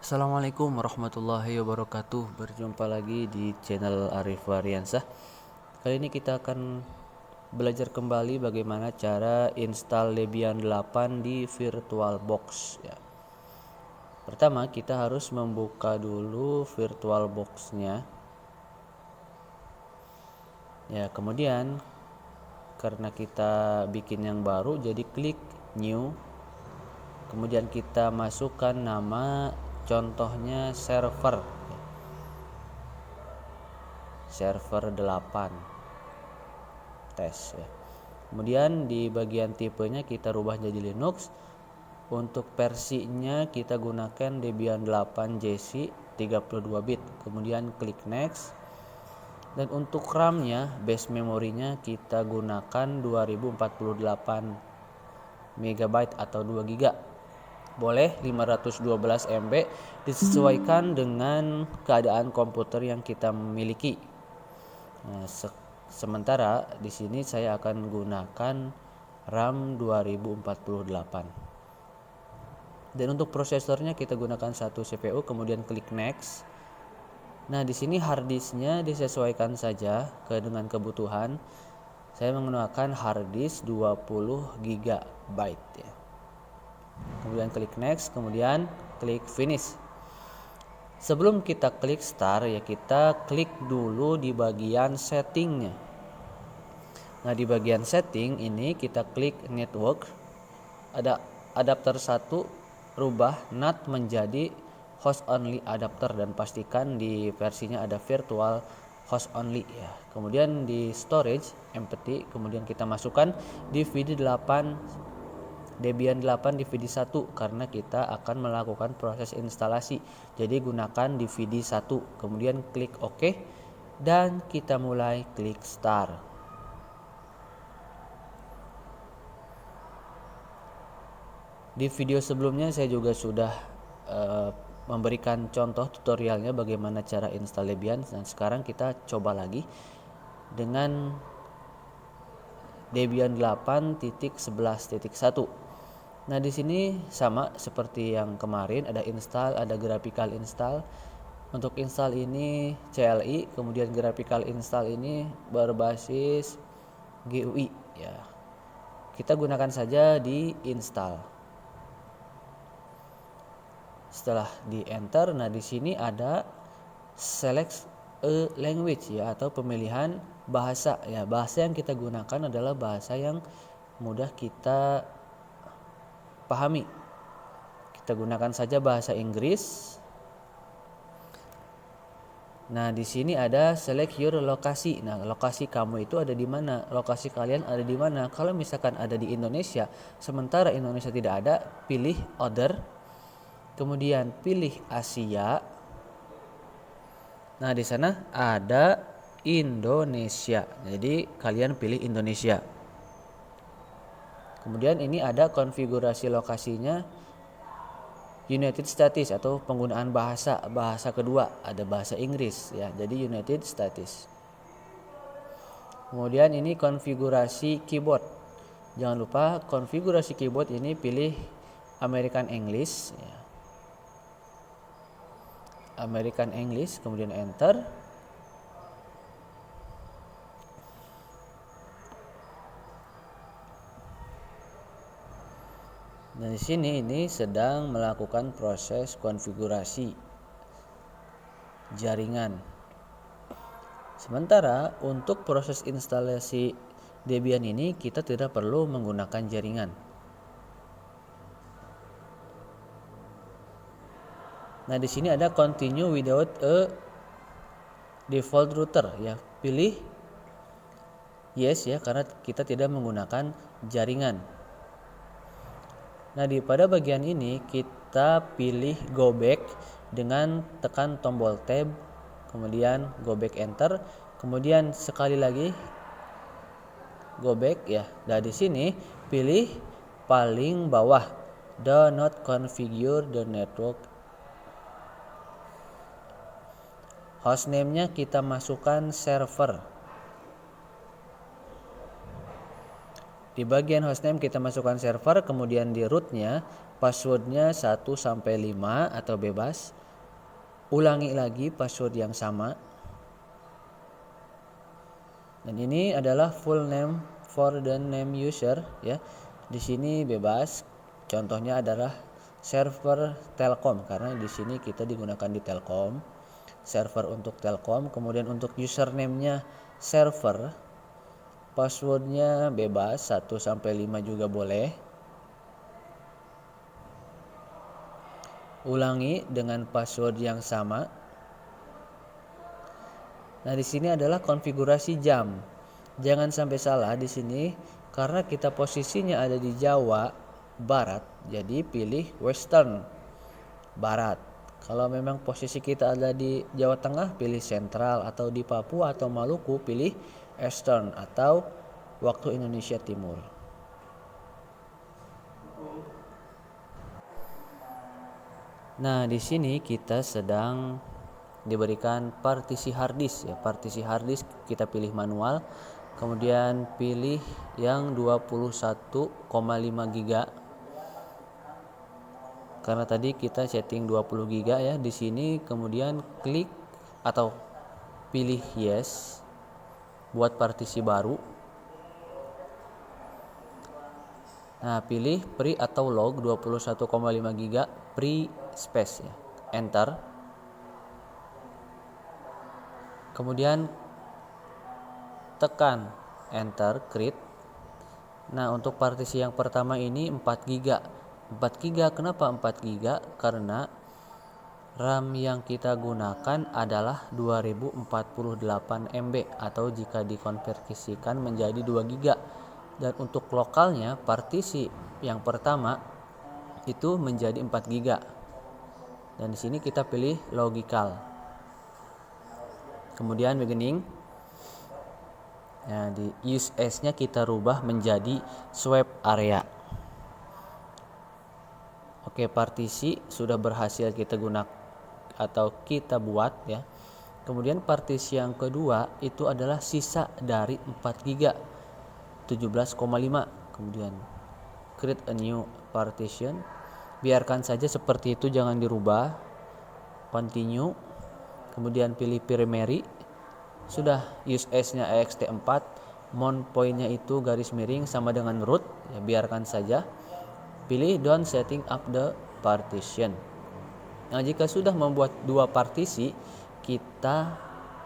Assalamualaikum warahmatullahi wabarakatuh. Berjumpa lagi di channel Arif Wariansah. Kali ini kita akan belajar kembali bagaimana cara install Debian 8 di VirtualBox ya. Pertama kita harus membuka dulu VirtualBox-nya. Ya, kemudian karena kita bikin yang baru jadi klik new. Kemudian kita masukkan nama, contohnya server 8 tes ya. Kemudian di bagian tipenya kita rubah jadi Linux. Untuk versinya kita gunakan Debian 8 JC 32 bit. Kemudian klik next. Dan untuk RAM-nya, base memorinya kita gunakan 2048 MB atau 2 GB. Boleh 512 MB, disesuaikan dengan keadaan komputer yang kita miliki. Nah, sementara di sini saya akan gunakan RAM 2048. Dan untuk prosesornya kita gunakan 1 CPU, kemudian klik next. Nah, di sini harddisknya disesuaikan saja dengan kebutuhan. Saya menggunakan harddisk 20 GB ya. Kemudian klik next, kemudian klik finish. Sebelum kita klik start ya, kita klik dulu di bagian settingnya. Nah, di bagian setting ini kita klik network. Ada adapter 1, rubah NAT menjadi host only adapter dan pastikan di versinya ada virtual host only ya. Kemudian di storage empty, kemudian kita masukkan DVD 8 Debian 8 DVD 1 karena kita akan melakukan proses instalasi. Jadi gunakan DVD 1. Kemudian klik OK dan kita mulai klik start. Di video sebelumnya saya juga sudah memberikan contoh tutorialnya bagaimana cara install Debian, dan sekarang kita coba lagi dengan Debian 8.11.1. Nah, di sini sama seperti yang kemarin, ada install, ada graphical install. Untuk install ini CLI, kemudian graphical install ini berbasis GUI ya. Kita gunakan saja di install. Setelah di enter, nah di sini ada select a language ya, atau pemilihan bahasa ya. Bahasa yang kita gunakan adalah bahasa yang mudah kita pahami. Kita gunakan saja bahasa Inggris. Nah, di sini ada select your lokasi. Nah, lokasi kamu itu ada di mana? Lokasi kalian ada di mana? Kalau misalkan ada di Indonesia, sementara Indonesia tidak ada, pilih other. Kemudian pilih Asia. Nah, di sana ada Indonesia. Jadi kalian pilih Indonesia. Kemudian ini ada konfigurasi lokasinya United States atau penggunaan bahasa kedua, ada bahasa Inggris ya. Jadi United States. Kemudian ini konfigurasi keyboard. Jangan lupa konfigurasi keyboard ini pilih American English ya. American English, kemudian enter. Nah, di sini ini sedang melakukan proses konfigurasi jaringan. Sementara untuk proses instalasi Debian ini kita tidak perlu menggunakan jaringan. Nah, di sini ada continue without a default router ya. Pilih yes ya, karena kita tidak menggunakan jaringan. Nah, pada bagian ini kita pilih go back dengan tekan tombol tab, kemudian go back enter, kemudian sekali lagi go back ya. Nah, di sini pilih paling bawah do not configure the network. Hostname-nya kita masukkan server. Di bagian hostname kita masukkan server, kemudian di root-nya passwordnya 1 sampai 5 atau bebas. Ulangi lagi password yang sama. Dan ini adalah full name for the name user ya. Di sini bebas. Contohnya adalah server Telkom karena di sini kita digunakan di Telkom. Server untuk Telkom, kemudian untuk username-nya server. Passwordnya bebas 1 sampai 5 juga boleh. Ulangi dengan password yang sama. Nah, di sini adalah konfigurasi jam. Jangan sampai salah di sini karena kita posisinya ada di Jawa Barat, jadi pilih Western Barat. Kalau memang posisi kita ada di Jawa Tengah, pilih Sentral, atau di Papua atau Maluku, pilih Eastern atau waktu Indonesia Timur. Nah, di sini kita sedang diberikan partisi harddisk ya. Partisi harddisk kita pilih manual, kemudian pilih yang 21,5 GB. Karena tadi kita setting 20 GB ya. Di sini kemudian klik atau pilih yes buat partisi baru. Nah, pilih free atau log 21,5 GB free space ya. Enter. Kemudian tekan enter create. Nah, untuk partisi yang pertama ini 4 GB. 4 GB, kenapa 4 GB? Karena RAM yang kita gunakan adalah 2048 MB atau jika dikonversikan menjadi 2 GB. Dan untuk lokalnya partisi yang pertama itu menjadi 4 GB. Dan di sini kita pilih logical. Kemudian beginning. Nah, di use as-nya kita rubah menjadi swap area. Oke, partisi sudah berhasil kita gunakan atau kita buat ya. Kemudian partisi yang kedua itu adalah sisa dari 4 GB 17,5. Kemudian create a new partition. Biarkan saja seperti itu, jangan dirubah. Continue. Kemudian pilih primary. Sudah use as-nya ext4, mount point-nya itu garis miring sama dengan root ya, biarkan saja. Pilih don't setting up the partition. Nah, jika sudah membuat 2 partisi, kita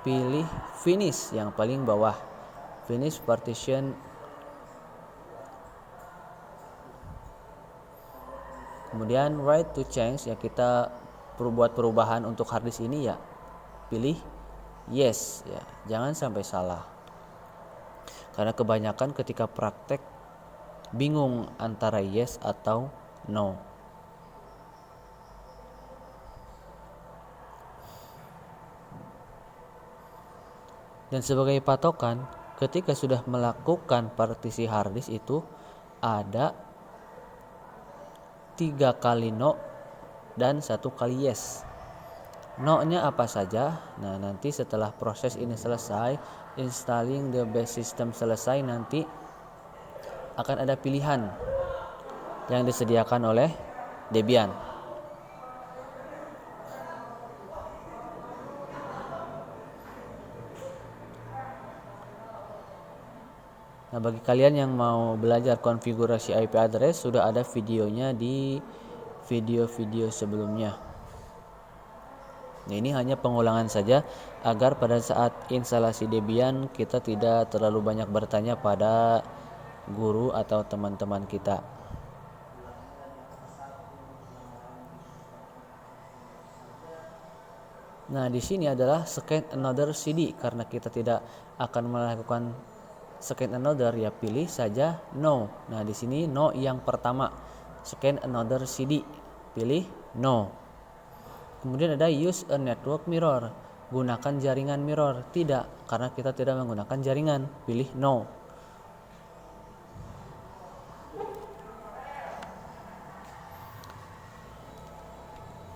pilih finish yang paling bawah. Finish partition. Kemudian right to change ya, kita buat perubahan untuk harddisk ini ya. Pilih yes ya, jangan sampai salah. Karena kebanyakan ketika praktek bingung antara yes atau no. Dan sebagai patokan, ketika sudah melakukan partisi harddisk itu ada 3 kali no dan 1 kali yes. No-nya apa saja? Nah, nanti setelah proses ini selesai, installing the base system selesai, nanti akan ada pilihan yang disediakan oleh Debian. Nah, bagi kalian yang mau belajar konfigurasi IP address, sudah ada videonya di video-video sebelumnya. Nah, ini hanya pengulangan saja agar pada saat instalasi Debian kita tidak terlalu banyak bertanya pada guru atau teman-teman kita. Nah, di sini adalah scan another CD. Karena kita tidak akan melakukan scan another ya, pilih saja no. Nah, di sini no yang pertama. Scan another CD, pilih no. Kemudian ada use a network mirror. Gunakan jaringan mirror. Tidak, karena kita tidak menggunakan jaringan. Pilih no.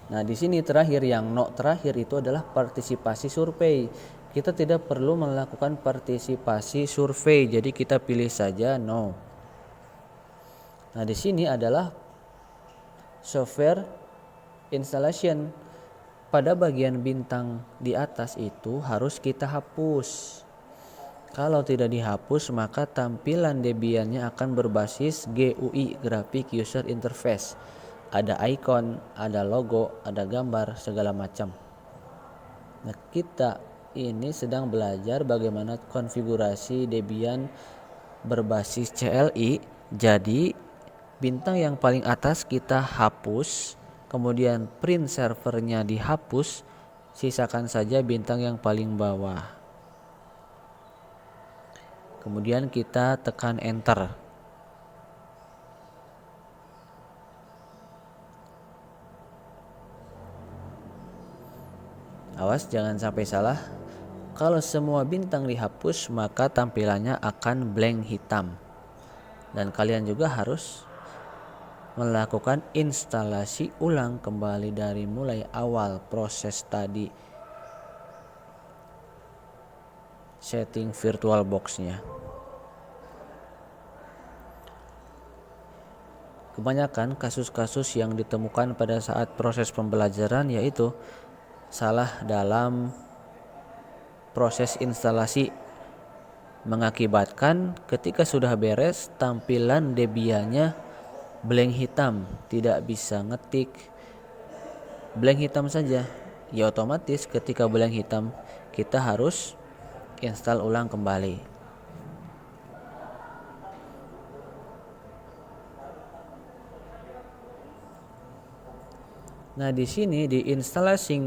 Nah, di sini terakhir yang no terakhir itu adalah partisipasi survei. Kita tidak perlu melakukan partisipasi survei, jadi kita pilih saja no. Nah, di sini adalah software installation. Pada bagian bintang di atas itu harus kita hapus. Kalau tidak dihapus, maka tampilan Debian-nya akan berbasis GUI, Graphic User Interface. Ada icon, ada logo, ada gambar, segala macam. Nah, kita ini sedang belajar bagaimana konfigurasi Debian berbasis CLI. Jadi bintang yang paling atas kita hapus, kemudian print servernya dihapus, sisakan saja bintang yang paling bawah. Kemudian kita tekan enter. Awas jangan sampai salah. Kalau semua bintang dihapus, maka tampilannya akan blank hitam. Dan kalian juga harus melakukan instalasi ulang kembali dari mulai awal proses tadi, setting VirtualBox-nya. Kebanyakan kasus-kasus yang ditemukan pada saat proses pembelajaran yaitu salah dalam proses instalasi, mengakibatkan ketika sudah beres tampilan Debian-nya blank hitam, tidak bisa ngetik, blank hitam saja. Ya otomatis ketika blank hitam kita harus install ulang kembali. Nah, di sini di instalasi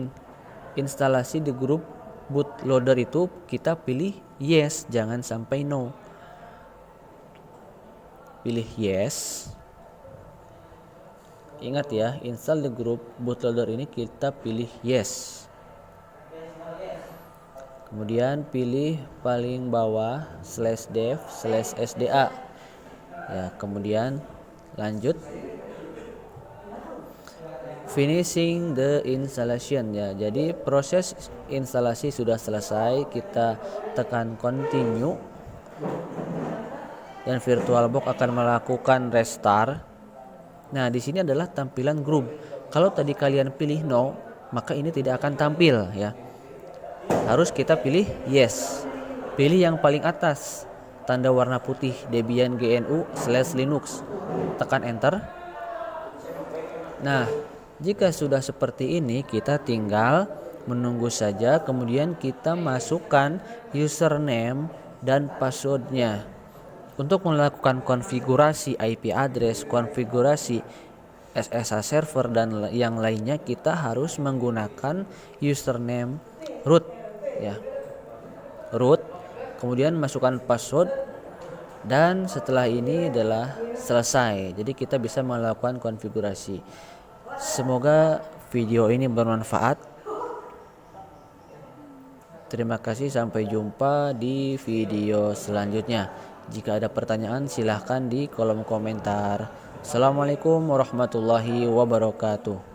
di grup bootloader itu kita pilih yes, jangan sampai no. Pilih yes. Ingat ya, install di grup bootloader ini kita pilih yes. Kemudian pilih paling bawah /dev/sda. Ya, kemudian lanjut. Finishing the installation ya. Jadi proses instalasi sudah selesai, kita tekan continue dan VirtualBox akan melakukan restart. Nah, di sini adalah tampilan grup. Kalau tadi kalian pilih no, maka ini tidak akan tampil ya. Harus kita pilih yes. Pilih yang paling atas, tanda warna putih Debian GNU/Linux. Tekan enter. Nah, jika sudah seperti ini, kita tinggal menunggu saja. Kemudian kita masukkan username dan passwordnya. Untuk melakukan konfigurasi IP address, konfigurasi SSH server dan yang lainnya, kita harus menggunakan username root ya. Root, kemudian masukkan password, dan setelah ini adalah selesai. Jadi kita bisa melakukan konfigurasi. Semoga video ini bermanfaat. Terima kasih, sampai jumpa di video selanjutnya. Jika ada pertanyaan silahkan di kolom komentar. Assalamualaikum warahmatullahi wabarakatuh.